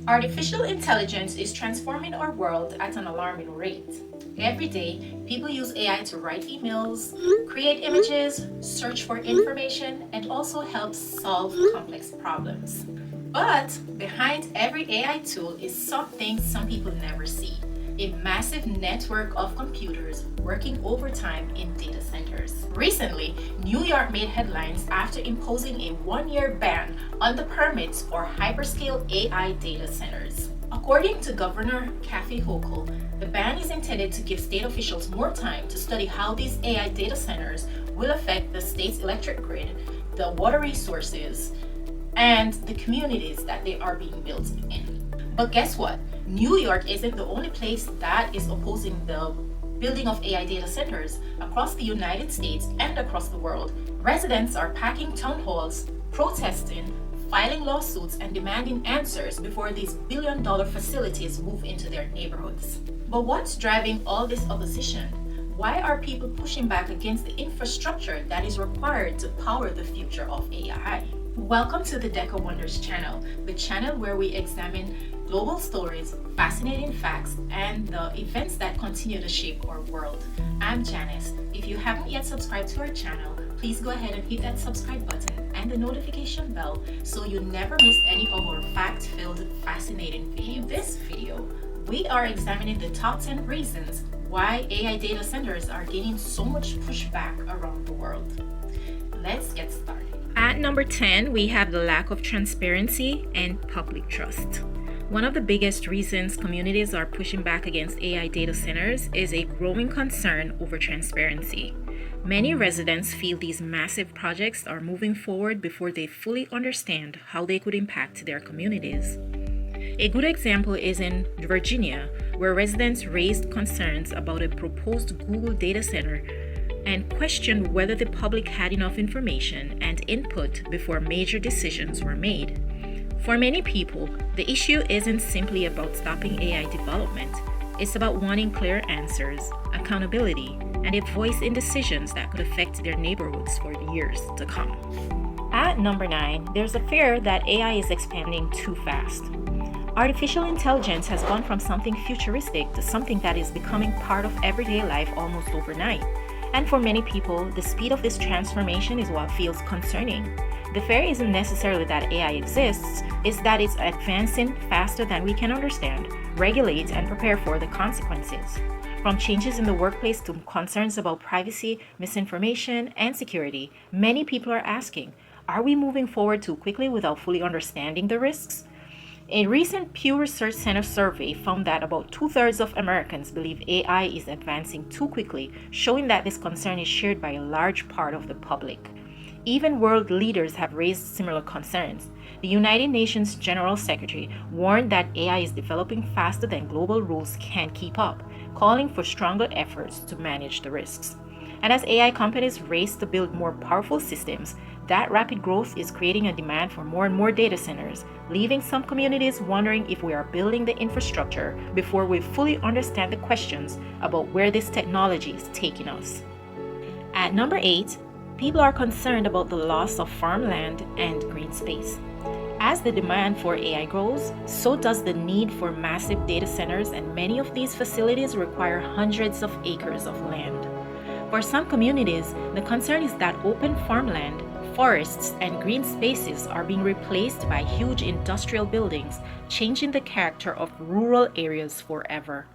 Artificial intelligence is transforming our world at an alarming rate. Every day, people use AI to write emails, create images, search for information, and also help solve complex problems. But behind every AI tool is something some people never see: a massive network of computers working overtime in data centers. Recently, New York made headlines after imposing a one-year ban on the permits for hyperscale AI data centers. According to Governor Kathy Hochul, the ban is intended to give state officials more time to study how these AI data centers will affect the state's electric grid, the water resources, and the communities that they are being built in. But guess what? New York isn't the only place that is opposing the building of AI data centers. Across the United States and across the world, residents are packing town halls, protesting, filing lawsuits, and demanding answers before these billion-dollar facilities move into their neighborhoods. But what's driving all this opposition? Why are people pushing back against the infrastructure that is required to power the future of AI? Welcome to the Deca Wonders channel, the channel where we examine global stories, fascinating facts, and the events that continue to shape our world. I'm Janice. If you haven't yet subscribed to our channel, please go ahead and hit that subscribe button and the notification bell so you never miss any of our fact-filled, fascinating videos. In this video, we are examining the top 10 reasons why AI data centers are gaining so much pushback around the world. Let's get started. At number 10, we have the lack of transparency and public trust. One of the biggest reasons communities are pushing back against AI data centers is a growing concern over transparency. Many residents feel these massive projects are moving forward before they fully understand how they could impact their communities. A good example is in Virginia, where residents raised concerns about a proposed Google data center and questioned whether the public had enough information and input before major decisions were made. For many people, the issue isn't simply about stopping AI development. It's about wanting clear answers, accountability, and a voice in decisions that could affect their neighborhoods for years to come. At number 9, there's a fear that AI is expanding too fast. Artificial intelligence has gone from something futuristic to something that is becoming part of everyday life almost overnight. And for many people, the speed of this transformation is what feels concerning. The fear isn't necessarily that AI exists, it's that it's advancing faster than we can understand, regulate, and prepare for the consequences. From changes in the workplace to concerns about privacy, misinformation, and security, many people are asking, are we moving forward too quickly without fully understanding the risks? A recent Pew Research Center survey found that about 2/3 of Americans believe AI is advancing too quickly, showing that this concern is shared by a large part of the public. Even world leaders have raised similar concerns. The United Nations General Secretary warned that AI is developing faster than global rules can keep up, calling for stronger efforts to manage the risks. And as AI companies race to build more powerful systems, that rapid growth is creating a demand for more and more data centers, leaving some communities wondering if we are building the infrastructure before we fully understand the questions about where this technology is taking us. At number 8, people are concerned about the loss of farmland and green space. As the demand for AI grows, so does the need for massive data centers, and many of these facilities require hundreds of acres of land. For some communities, the concern is that open farmland, forests, and green spaces are being replaced by huge industrial buildings, changing the character of rural areas forever.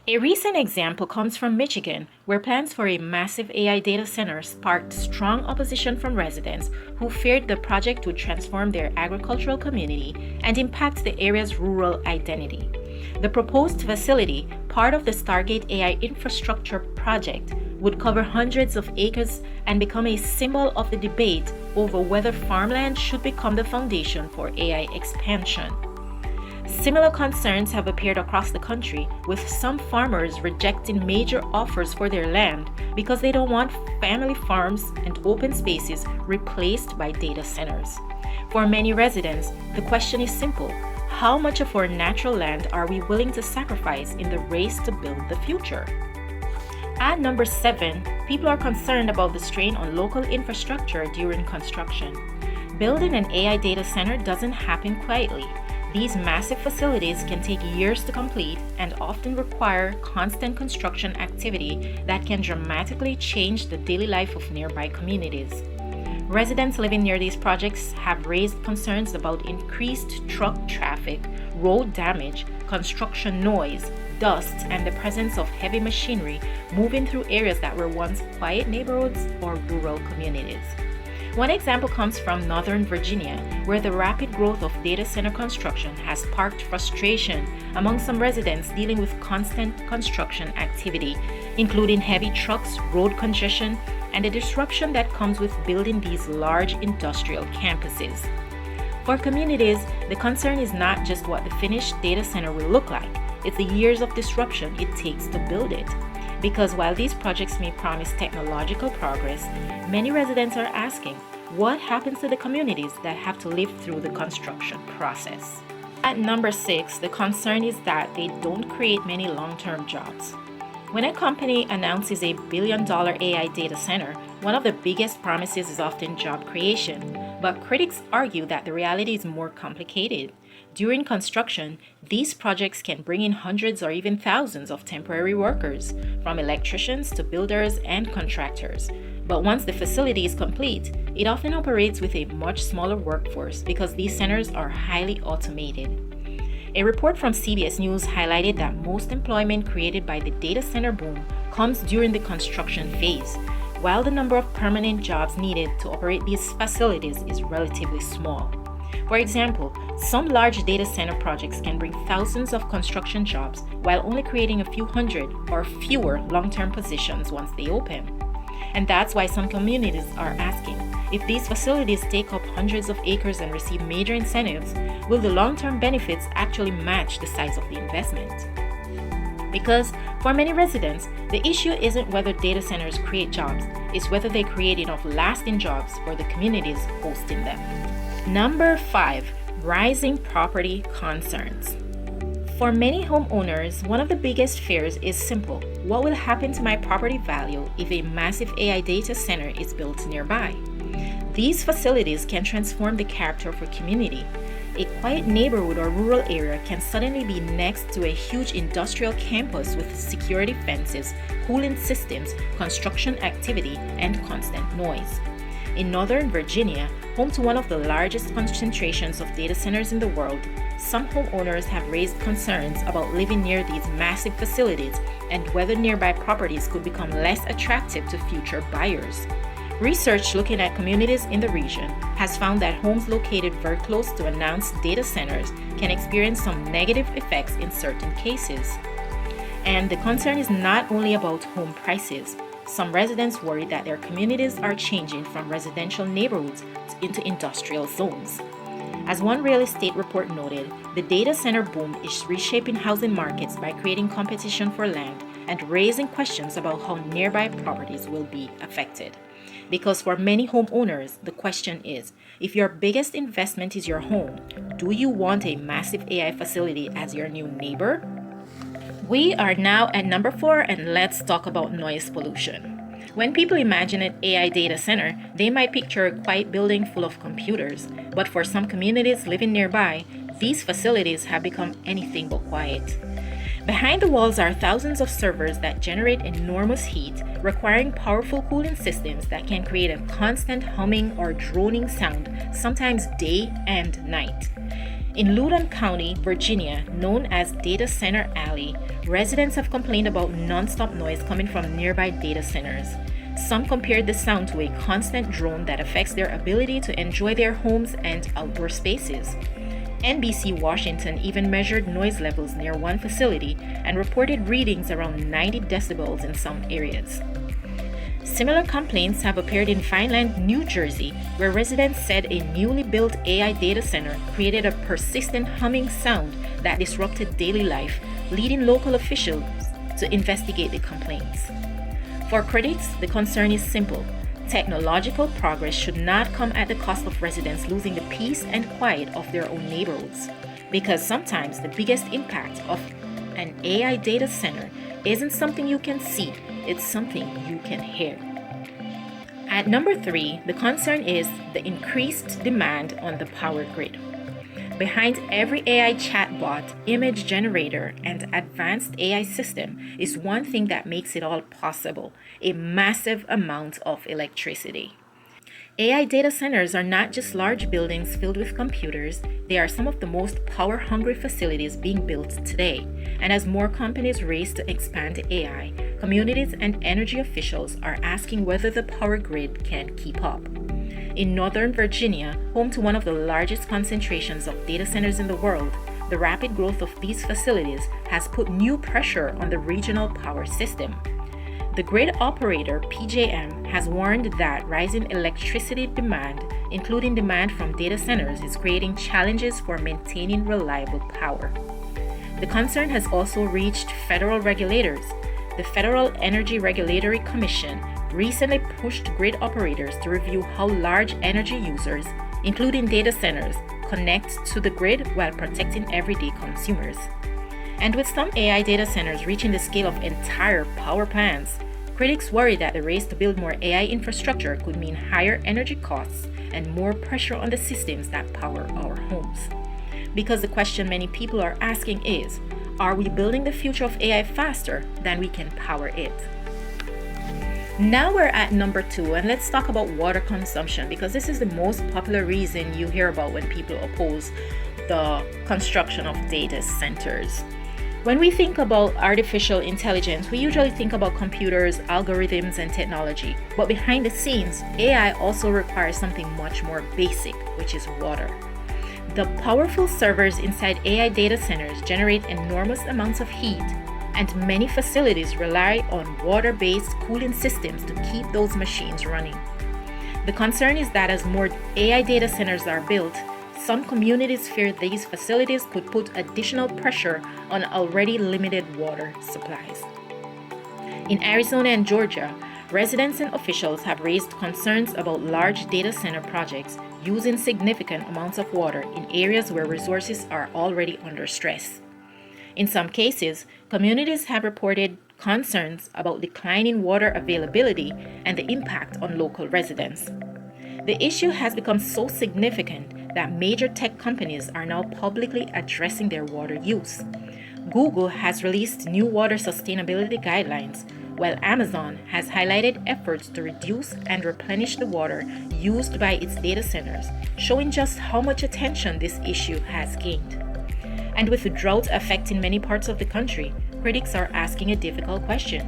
A recent example comes from Michigan, where plans for a massive AI data center sparked strong opposition from residents who feared the project would transform their agricultural community and impact the area's rural identity. The proposed facility, part of the Stargate AI infrastructure project, would cover hundreds of acres and become a symbol of the debate over whether farmland should become the foundation for AI expansion. Similar concerns have appeared across the country, with some farmers rejecting major offers for their land because they don't want family farms and open spaces replaced by data centers. For many residents, the question is simple: how much of our natural land are we willing to sacrifice in the race to build the future? At number 7, people are concerned about the strain on local infrastructure during construction. Building an AI data center doesn't happen quietly. These massive facilities can take years to complete and often require constant construction activity that can dramatically change the daily life of nearby communities. Residents living near these projects have raised concerns about increased truck traffic, road damage, construction noise, dust, and the presence of heavy machinery moving through areas that were once quiet neighborhoods or rural communities. One example comes from Northern Virginia, where the rapid growth of data center construction has sparked frustration among some residents dealing with constant construction activity, including heavy trucks, road congestion, and the disruption that comes with building these large industrial campuses. For communities, the concern is not just what the finished data center will look like, it's the years of disruption it takes to build it. Because while these projects may promise technological progress, many residents are asking, what happens to the communities that have to live through the construction process? At number 6, the concern is that they don't create many long-term jobs. When a company announces a billion-dollar AI data center, one of the biggest promises is often job creation, but critics argue that the reality is more complicated. During construction, these projects can bring in hundreds or even thousands of temporary workers, from electricians to builders and contractors. But once the facility is complete, it often operates with a much smaller workforce because these centers are highly automated. A report from CBS News highlighted that most employment created by the data center boom comes during the construction phase, while the number of permanent jobs needed to operate these facilities is relatively small. For example, some large data center projects can bring thousands of construction jobs while only creating a few hundred or fewer long-term positions once they open. And that's why some communities are asking, if these facilities take up hundreds of acres and receive major incentives, will the long-term benefits actually match the size of the investment? Because for many residents, the issue isn't whether data centers create jobs, it's whether they create enough lasting jobs for the communities hosting them. Number 5, rising property concerns. For many homeowners, one of the biggest fears is simple. What will happen to my property value if a massive AI data center is built nearby? These facilities can transform the character of a community. A quiet neighborhood or rural area can suddenly be next to a huge industrial campus with security fences, cooling systems, construction activity, and constant noise. In Northern Virginia, home to one of the largest concentrations of data centers in the world, some homeowners have raised concerns about living near these massive facilities and whether nearby properties could become less attractive to future buyers. Research looking at communities in the region has found that homes located very close to announced data centers can experience some negative effects in certain cases. And the concern is not only about home prices. Some residents worry that their communities are changing from residential neighborhoods into industrial zones. As one real estate report noted, the data center boom is reshaping housing markets by creating competition for land and raising questions about how nearby properties will be affected. Because for many homeowners, the question is, if your biggest investment is your home, do you want a massive AI facility as your new neighbor? We are now at number 4, and let's talk about noise pollution. When people imagine an AI data center, they might picture a quiet building full of computers, but for some communities living nearby, these facilities have become anything but quiet. Behind the walls are thousands of servers that generate enormous heat, requiring powerful cooling systems that can create a constant humming or droning sound, sometimes day and night. In Loudoun County, Virginia, known as Data Center Alley, residents have complained about non-stop noise coming from nearby data centers. Some compared the sound to a constant drone that affects their ability to enjoy their homes and outdoor spaces. NBC Washington even measured noise levels near one facility and reported readings around 90 decibels in some areas. Similar complaints have appeared in Vineland, New Jersey, where residents said a newly built AI data center created a persistent humming sound that disrupted daily life, leading local officials to investigate the complaints. For critics, the concern is simple. Technological progress should not come at the cost of residents losing the peace and quiet of their own neighborhoods, because sometimes the biggest impact of an AI data center isn't something you can see, it's something you can hear. At number 3, the concern is the increased demand on the power grid. Behind every AI chatbot, image generator, and advanced AI system is one thing that makes it all possible: a massive amount of electricity. AI data centers are not just large buildings filled with computers, they are some of the most power-hungry facilities being built today. And as more companies race to expand AI, communities and energy officials are asking whether the power grid can keep up. In Northern Virginia, home to one of the largest concentrations of data centers in the world, the rapid growth of these facilities has put new pressure on the regional power system. The grid operator, PJM, has warned that rising electricity demand, including demand from data centers, is creating challenges for maintaining reliable power. The concern has also reached federal regulators. The Federal Energy Regulatory Commission recently pushed grid operators to review how large energy users, including data centers, connect to the grid while protecting everyday consumers. And with some AI data centers reaching the scale of entire power plants, critics worry that the race to build more AI infrastructure could mean higher energy costs and more pressure on the systems that power our homes. Because the question many people are asking is, are we building the future of AI faster than we can power it? Now we're at number 2, and let's talk about water consumption, because this is the most popular reason you hear about when people oppose the construction of data centers. When we think about artificial intelligence, we usually think about computers, algorithms, and technology. But behind the scenes, AI also requires something much more basic, which is water. The powerful servers inside AI data centers generate enormous amounts of heat, and many facilities rely on water-based cooling systems to keep those machines running. The concern is that as more AI data centers are built, some communities fear these facilities could put additional pressure on already limited water supplies. In Arizona and Georgia, residents and officials have raised concerns about large data center projects using significant amounts of water in areas where resources are already under stress. In some cases, communities have reported concerns about declining water availability and the impact on local residents. The issue has become so significant that major tech companies are now publicly addressing their water use. Google has released new water sustainability guidelines, while Amazon has highlighted efforts to reduce and replenish the water used by its data centers, showing just how much attention this issue has gained. And with the drought affecting many parts of the country, critics are asking a difficult question.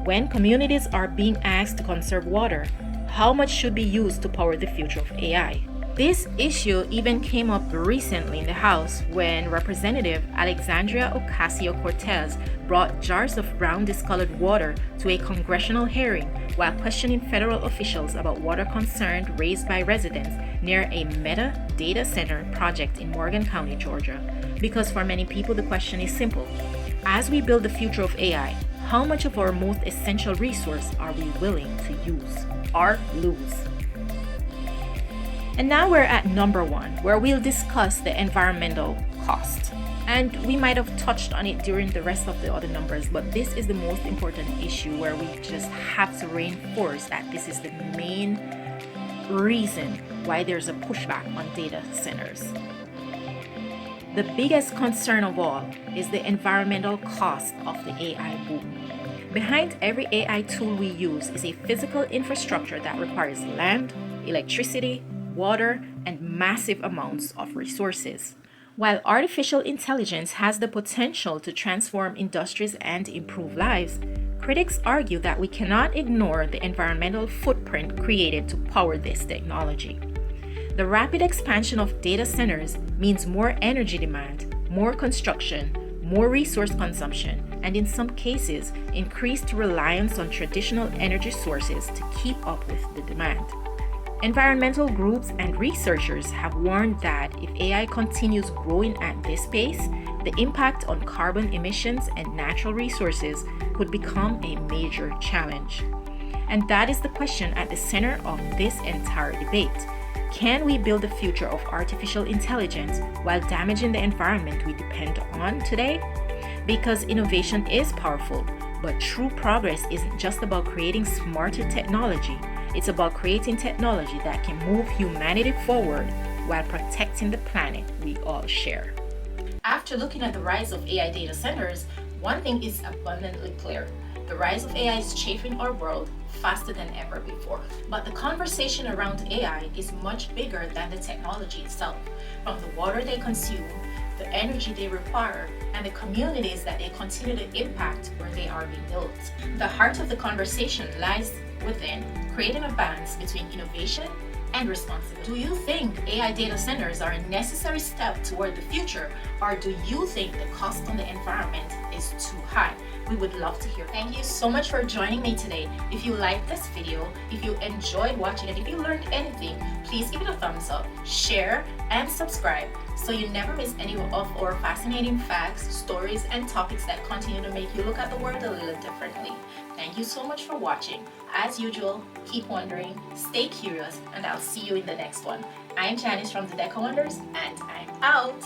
When communities are being asked to conserve water, how much should be used to power the future of AI? This issue even came up recently in the House when Representative Alexandria Ocasio-Cortez brought jars of brown discolored water to a congressional hearing while questioning federal officials about water concerns raised by residents near a Meta data center project in Morgan County, Georgia. Because for many people, the question is simple. As we build the future of AI, how much of our most essential resource are we willing to use or lose? And now we're at number 1, where we'll discuss the environmental cost. And we might have touched on it during the rest of the other numbers, but this is the most important issue where we just have to reinforce that this is the main reason why there's a pushback on data centers. The biggest concern of all is the environmental cost of the AI boom. Behind every AI tool we use is a physical infrastructure that requires land, electricity, water, and massive amounts of resources. While artificial intelligence has the potential to transform industries and improve lives, critics argue that we cannot ignore the environmental footprint created to power this technology. The rapid expansion of data centers means more energy demand, more construction, more resource consumption, and in some cases, increased reliance on traditional energy sources to keep up with the demand. Environmental groups and researchers have warned that if AI continues growing at this pace, the impact on carbon emissions and natural resources could become a major challenge. And that is the question at the center of this entire debate. Can we build the future of artificial intelligence while damaging the environment we depend on today? Because innovation is powerful, but true progress isn't just about creating smarter technology. It's about creating technology that can move humanity forward while protecting the planet we all share. After looking at the rise of AI data centers, one thing is abundantly clear. The rise of AI is shaping our world faster than ever before. But the conversation around AI is much bigger than the technology itself. From the water they consume, the energy they require, and the communities that they continue to impact where they are being built. The heart of the conversation lies within creating a balance between innovation and responsibility. Do you think AI data centers are a necessary step toward the future, or do you think the cost on the environment is too high? We would love to hear. Thank you so much for joining me today. If you liked this video, if you enjoyed watching it, if you learned anything, please give it a thumbs up, share, and subscribe so you never miss any of our fascinating facts, stories, and topics that continue to make you look at the world a little differently. Thank you so much for watching. As usual, keep wondering, stay curious, and I'll see you in the next one. I'm Janice from the Deca Wonders, and I'm out.